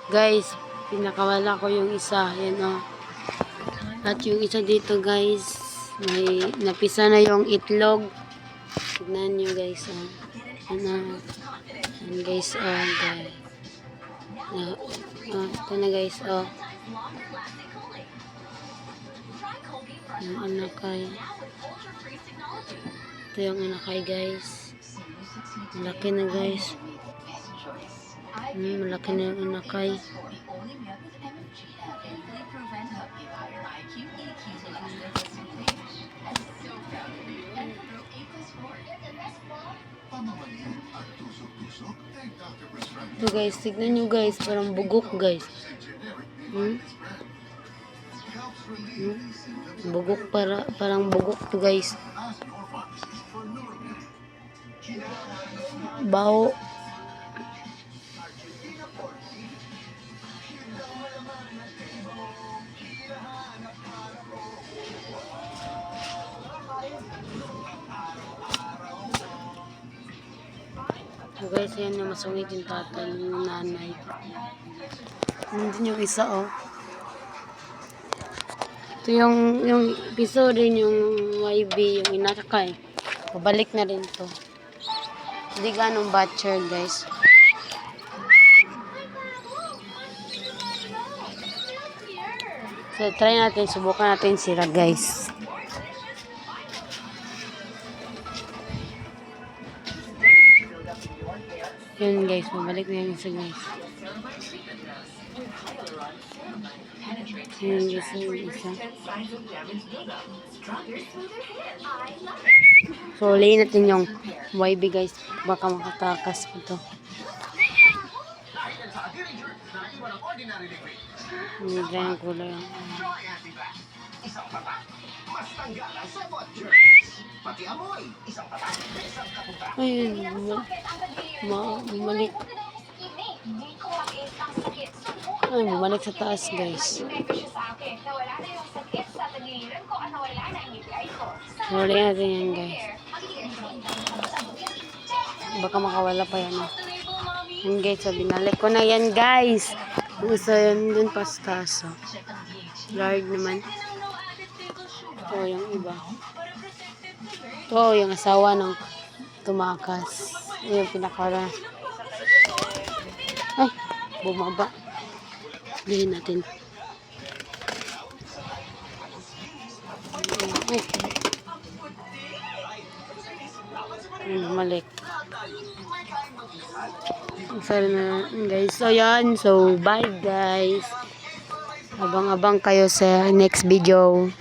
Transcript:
Guys, pinakawala ko yung isa. Yan o. At yung isa dito guys, may napisa na yung itlog. Tignan nyo guys. Ano. Yan guys. Guys. Ito na guys. Yung anakay. Ito yung anakay guys. Malaki na guys. Malaki na yung anakay. Ito guys, tignan nyo guys, parang bugok guys. Bugok, parang bugok to guys. Baho. So guys, yan yung masungit yung tatay, yung nanay. Nandun yung isa Ito yung piso rin yung YB, yung inakay. Pabalik na rin to. Hindi ganong butcher guys. So try natin, subukan natin sila guys. Yun guys, mabalik na yung isa guys. Yun guys, yung isa. So, layin natin yung YB guys. Baka makatakas ito. Hindi dyan yung kulay. Ayun, bumalik. Ay, bumalik sa taas guys. Huli natin yan guys. Baka makawala pa yan. Yan guys, so binalik ko na yan guys. Ang isa yun dun pa sa taas. Large naman. Ito yung iba. Ito yung asawa ng tumakas. Yung pinakawala. Ay, bumaba. Lihin natin. Ay. Bumalik. Sorry na guys. So yan. So bye guys. Abang-abang kayo sa next video.